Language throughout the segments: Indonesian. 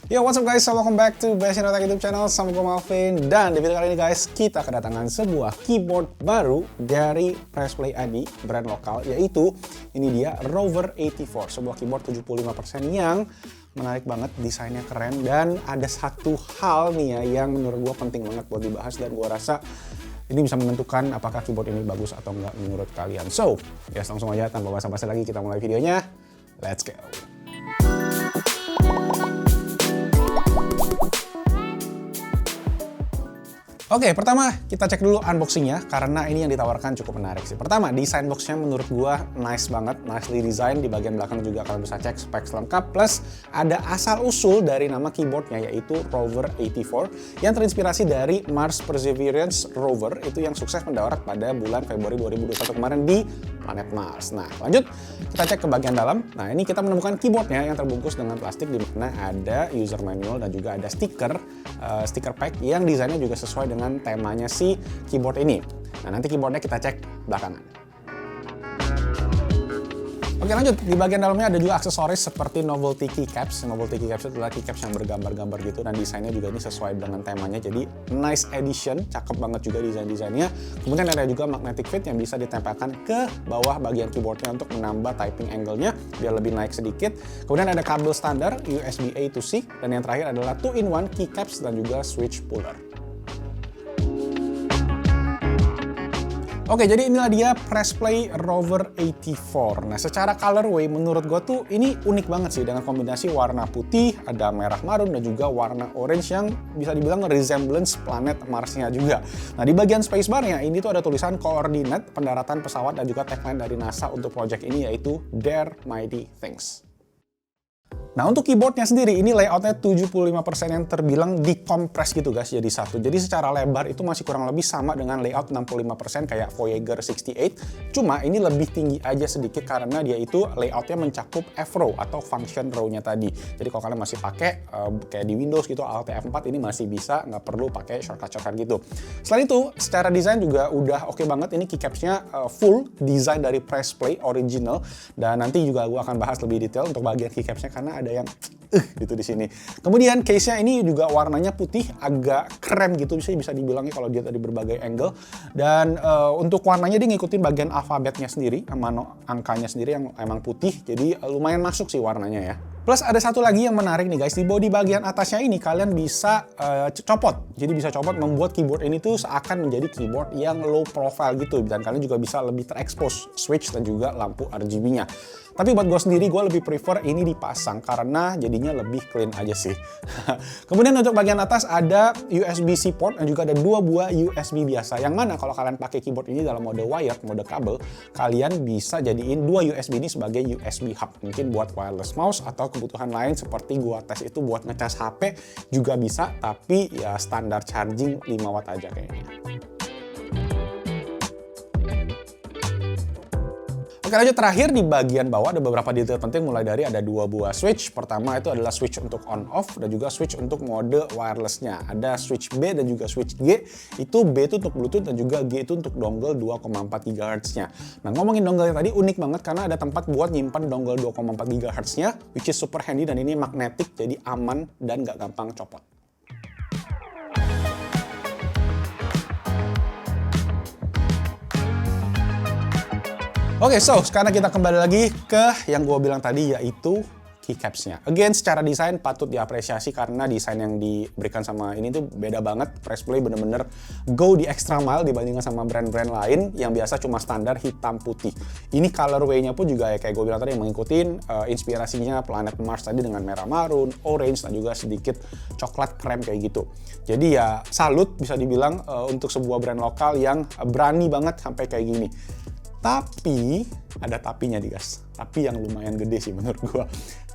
Yo, what's up guys? So, welcome back to Basic Tech YouTube channel sama gue Malvin. Dan di video kali ini guys, kita kedatangan sebuah keyboard baru dari Pressplay ID, brand lokal, yaitu ini dia Rover 84, sebuah keyboard 75% yang menarik banget, desainnya keren, dan ada satu hal nih ya yang menurut gue penting banget buat dibahas, dan gue rasa ini bisa menentukan apakah keyboard ini bagus atau enggak menurut kalian. So, ya langsung aja tanpa basa-basi lagi kita mulai videonya. Let's go! Oke, pertama kita cek dulu unboxingnya karena ini yang ditawarkan cukup menarik sih. Pertama, desain boxnya menurut gua nice banget, nicely design. Di bagian belakang juga kalian bisa cek specs lengkap, plus ada asal-usul dari nama keyboardnya yaitu Rover 84 yang terinspirasi dari Mars Perseverance rover itu yang sukses mendarat pada bulan Februari 2021 kemarin di planet Mars. Nah, lanjut kita cek ke bagian dalam. Nah, ini kita menemukan keyboardnya yang terbungkus dengan plastik di mana ada user manual dan juga ada stiker pack yang desainnya juga sesuai dengan temanya si keyboard ini. Nah, nanti keyboardnya kita cek belakangan. Oke, lanjut. Di bagian dalamnya ada juga aksesoris seperti novelty keycaps. Novelty keycaps itu adalah keycaps yang bergambar-gambar gitu, dan desainnya juga ini sesuai dengan temanya. Jadi nice edition, cakep banget juga desain-desainnya. Kemudian ada juga magnetic fit yang bisa ditempelkan ke bawah bagian keyboardnya untuk menambah typing angle-nya biar lebih naik sedikit. Kemudian ada kabel standar USB A to C, dan yang terakhir adalah 2-in-1 keycaps dan juga switch puller. Oke, jadi inilah dia Pressplay Rover 84. Nah, secara colorway menurut gue tuh ini unik banget sih dengan kombinasi warna putih, ada merah marun, dan juga warna orange yang bisa dibilang resemblance planet Mars-nya juga. Nah, di bagian spacebar-nya ini tuh ada tulisan koordinat pendaratan pesawat dan juga tagline dari NASA untuk project ini yaitu Dare Mighty Things. Nah, untuk keyboardnya sendiri, ini layoutnya 75% yang terbilang dikompres gitu guys, jadi satu. Jadi secara lebar itu masih kurang lebih sama dengan layout 65% kayak Voyager 68. Cuma ini lebih tinggi aja sedikit karena dia itu layoutnya mencakup F-row atau function row-nya tadi. Jadi kalau kalian masih pakai kayak di Windows gitu, Alt F4 ini masih bisa, nggak perlu pakai shortcut-shortcut gitu. Selain itu, secara desain juga udah oke banget. Ini keycapsnya full desain dari Pressplay original. Dan nanti juga gue akan bahas lebih detail untuk bagian keycapsnya karena ada yang gitu di sini. Kemudian case-nya ini juga warnanya putih, agak krem gitu bisa dibilangnya kalau dia tadi berbagai angle. Dan untuk warnanya dia ngikutin bagian alfabetnya sendiri sama angkanya sendiri yang emang putih, jadi lumayan masuk sih warnanya ya. Plus ada satu lagi yang menarik nih guys, di bodi bagian atasnya ini kalian bisa copot. Jadi bisa copot membuat keyboard ini tuh seakan menjadi keyboard yang low profile gitu, dan kalian juga bisa lebih terekspos switch dan juga lampu RGB-nya. Tapi buat gue sendiri, gue lebih prefer ini dipasang karena jadinya lebih clean aja sih. Kemudian untuk bagian atas ada USB-C port dan juga ada 2 buah USB biasa. Yang mana kalau kalian pakai keyboard ini dalam mode wired, mode kabel, kalian bisa jadiin 2 USB ini sebagai USB hub. Mungkin buat wireless mouse atau kebutuhan lain seperti gua tes itu buat ngecas HP juga bisa, tapi ya standar charging 5 watt aja kayaknya. Oke, lanjut terakhir di bagian bawah ada beberapa detail penting, mulai dari ada 2 buah switch. Pertama itu adalah switch untuk on off dan juga switch untuk mode wirelessnya. Ada switch B dan juga switch G. Itu B itu untuk Bluetooth dan juga G itu untuk dongle 2,4 GHz-nya. Nah, ngomongin dongle tadi unik banget karena ada tempat buat nyimpan dongle 2,4 GHz-nya, which is super handy, dan ini magnetic jadi aman dan nggak gampang copot. Oke, so sekarang kita kembali lagi ke yang gue bilang tadi, yaitu keycaps-nya. Again, secara desain patut diapresiasi karena desain yang diberikan sama ini tuh beda banget. Pressplay bener-bener go di extra mile dibandingkan sama brand-brand lain yang biasa cuma standar hitam putih. Ini colorway-nya pun juga ya kayak gue bilang tadi, yang mengikutin inspirasinya planet Mars tadi dengan merah marun, orange, dan juga sedikit coklat krem kayak gitu. Jadi ya salut bisa dibilang untuk sebuah brand lokal yang berani banget sampai kayak gini. Tapi, ada tapinya nih guys. Tapi yang lumayan gede sih menurut gua.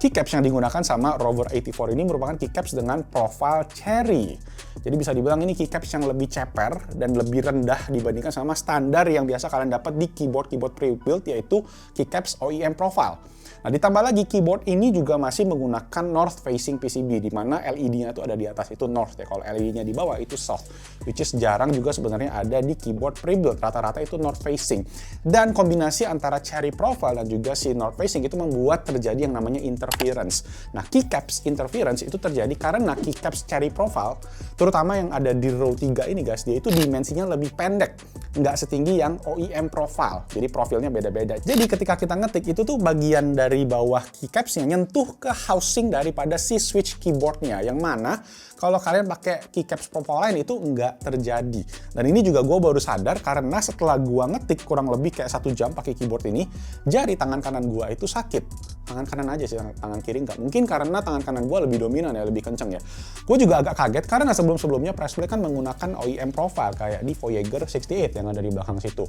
Keycaps yang digunakan sama Rover 84 ini merupakan keycaps dengan profile cherry. Jadi bisa dibilang ini keycaps yang lebih ceper dan lebih rendah dibandingkan sama standar yang biasa kalian dapat di keyboard pre-built, yaitu keycaps OEM Profile. Nah, ditambah lagi keyboard ini juga masih menggunakan north facing PCB, di mana LED-nya itu ada di atas itu north ya. Kalau LED-nya di bawah itu south, which is jarang juga sebenarnya ada di keyboard pre-built. Rata-rata itu north facing. Dan kombinasi antara cherry profile dan juga si north facing itu membuat terjadi yang namanya interference. Nah, keycaps interference itu terjadi karena keycaps cherry profile, terutama yang ada di row 3 ini guys, dia itu dimensinya lebih pendek, nggak setinggi yang OEM profile. Jadi profilnya beda-beda. Jadi ketika kita ngetik itu tuh bagian dari bawah keycapsnya nyentuh ke housing daripada si switch keyboardnya, yang mana kalau kalian pakai keycaps profile lain itu nggak terjadi. Dan ini juga gue baru sadar karena setelah gue ngetik kurang lebih kayak 1 jam pakai keyboard ini, jari tangan kanan gue itu sakit. Tangan kanan aja sih, tangan kiri nggak. Mungkin karena tangan kanan gue lebih dominan ya, lebih kenceng ya. Gue juga agak kaget karena sebelum-sebelumnya Pressplay kan menggunakan OEM profile kayak di Voyager 68 yang ada di belakang situ.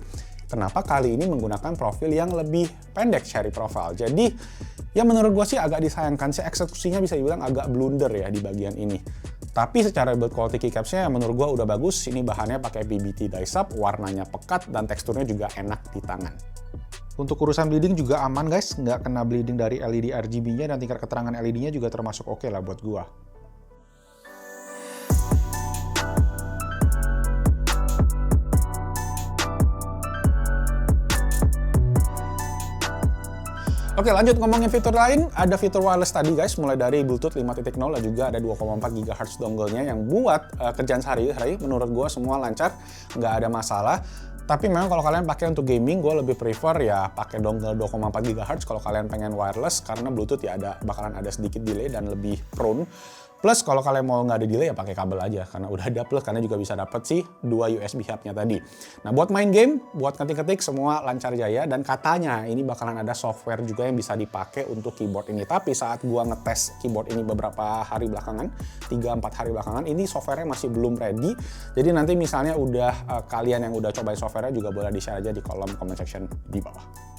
Kenapa kali ini menggunakan profil yang lebih pendek, cherry profile? Jadi ya menurut gue sih agak disayangkan sih, eksekusinya bisa dibilang agak blunder ya di bagian ini. Tapi secara build quality keycapsnya menurut gue udah bagus. Ini bahannya pakai PBT die sub, warnanya pekat dan teksturnya juga enak di tangan. Untuk urusan bleeding juga aman guys, nggak kena bleeding dari LED RGB-nya dan tingkat keterangan LED-nya juga termasuk oke lah buat gua. Oke, lanjut ngomongin fitur lain. Ada fitur wireless tadi guys, mulai dari Bluetooth 5.0 dan juga ada 2,4 GHz dongle-nya yang buat kerjaan sehari-hari menurut gue semua lancar, nggak ada masalah. Tapi memang kalau kalian pakai untuk gaming, gue lebih prefer ya pakai dongle 2,4 GHz kalau kalian pengen wireless, karena Bluetooth ya bakalan ada sedikit delay dan lebih prone. Plus kalau kalian mau nggak ada delay ya pakai kabel aja, karena udah ada plus, karena juga bisa dapet sih 2 USB hub-nya tadi. Nah, buat main game, buat ketik-ketik semua lancar jaya, dan katanya ini bakalan ada software juga yang bisa dipakai untuk keyboard ini. Tapi saat gua ngetes keyboard ini beberapa hari belakangan, 3-4 hari belakangan, ini softwarenya masih belum ready. Jadi nanti misalnya udah kalian yang udah cobain softwarenya juga boleh di-share aja di kolom comment section di bawah.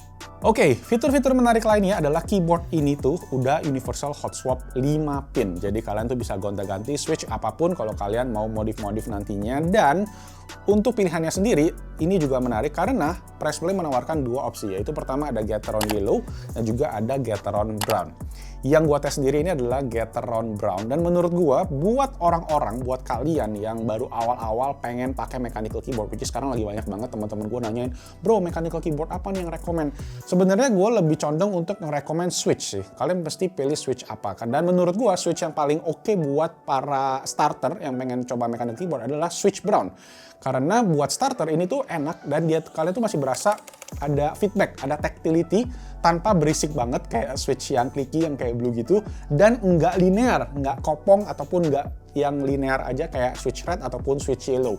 Oke, fitur-fitur menarik lainnya adalah keyboard ini tuh udah universal hot swap 5 pin. Jadi kalian tuh bisa gonta-ganti switch apapun kalau kalian mau modif-modif nantinya. Dan untuk pilihannya sendiri, ini juga menarik karena Pressplay menawarkan 2 opsi, yaitu pertama ada Gateron Yellow dan juga ada Gateron Brown. Yang gua tes sendiri ini adalah Gateron Brown, dan menurut gua buat orang-orang, buat kalian yang baru awal-awal pengen pakai mechanical keyboard, which is sekarang lagi banyak banget teman-teman gua nanyain, bro mechanical keyboard apa nih yang rekomen? Sebenarnya gua lebih condong untuk ngerekomen switch sih. Kalian pasti pilih switch apa kan? Dan menurut gua switch yang paling oke buat para starter yang pengen coba mechanical keyboard adalah switch brown. Karena buat starter ini tuh enak dan kalian tuh masih berasa ada feedback, ada tactility tanpa berisik banget kayak switch yang clicky yang kayak blue gitu, dan nggak linear, nggak kopong ataupun nggak yang linear aja kayak switch red ataupun switch yellow.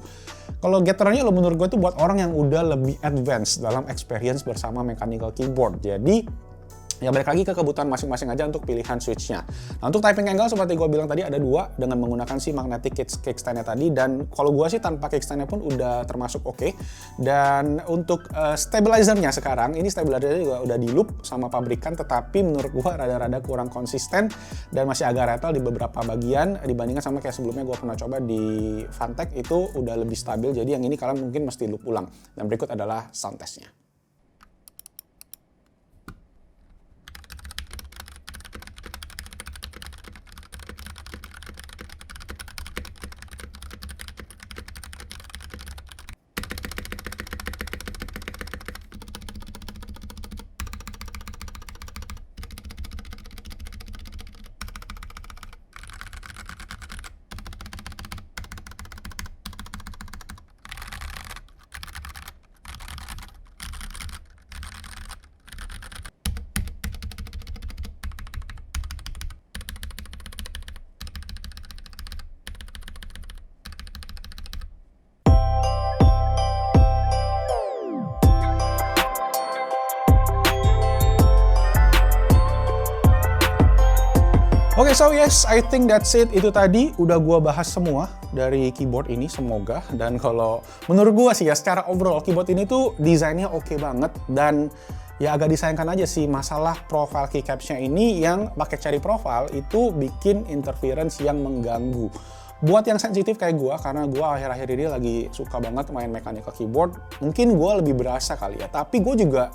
Kalau Gateron Yellow menurut gue itu buat orang yang udah lebih advance dalam experience bersama mechanical keyboard. Jadi ya balik lagi ke kebutuhan masing-masing aja untuk pilihan switch-nya. Nah, untuk typing angle seperti gue bilang tadi ada 2 dengan menggunakan si magnetic kickstand-nya tadi, dan kalau gue sih tanpa kickstand-nya pun udah termasuk oke. Dan untuk stabilizer-nya sekarang, ini stabilizer juga udah di loop sama pabrikan, tetapi menurut gue rada-rada kurang konsisten dan masih agak rattle di beberapa bagian dibandingkan sama kayak sebelumnya gue pernah coba di Funtech, itu udah lebih stabil. Jadi yang ini kalian mungkin mesti loop ulang. Dan berikut adalah sound test-nya. Oke, so yes, I think that's it. Itu tadi udah gua bahas semua dari keyboard ini, semoga. Dan kalau menurut gua sih ya, secara overall keyboard ini tuh desainnya oke banget. Dan ya agak disayangkan aja sih masalah profile keycapsnya ini yang pakai cherry profile itu bikin interference yang mengganggu. Buat yang sensitif kayak gue, karena gue akhir-akhir ini lagi suka banget main mechanical keyboard, mungkin gue lebih berasa kali ya. Tapi gue juga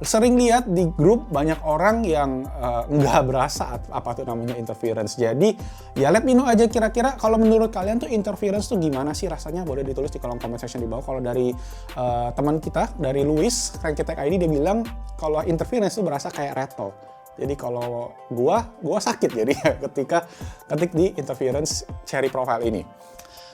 sering lihat di grup banyak orang yang nggak berasa apa tuh namanya interference. Jadi ya let me know aja kira-kira kalau menurut kalian tuh interference tuh gimana sih rasanya. Boleh ditulis di kolom comment section di bawah. Kalau dari teman kita, dari Luis, Cranky Tech ID, dia bilang kalau interference tuh berasa kayak rattle. Jadi kalau gua sakit jadi ketika ketik di interference Cherry Profile ini.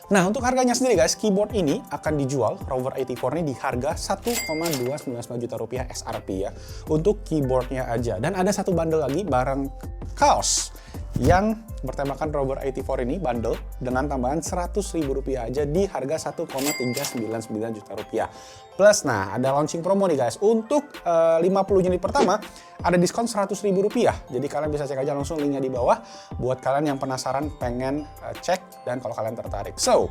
Nah, untuk harganya sendiri guys, keyboard ini akan dijual, Rover 84 ini di harga 1,299 juta rupiah SRP ya, untuk keyboardnya aja. Dan ada satu bundle lagi, barang kaos yang bertemakan Rover 84 ini, bundle dengan tambahan 100.000 rupiah aja di harga 1,399 juta rupiah. Plus, nah ada launching promo nih guys, untuk 50 unit pertama ada diskon 100.000 rupiah. Jadi kalian bisa cek aja langsung linknya di bawah buat kalian yang penasaran pengen cek dan kalau kalian tertarik. So,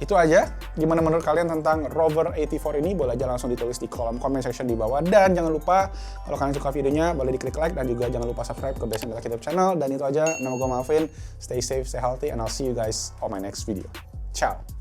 itu aja. Gimana menurut kalian tentang Rover 84 ini? Boleh aja langsung ditulis di kolom comment section di bawah. Dan jangan lupa kalau kalian suka videonya boleh diklik like dan juga jangan lupa subscribe ke Basic Metal YouTube channel. Dan itu aja, nama gue Malvin. Stay safe, stay healthy, and I'll see you guys on my next video. Ciao!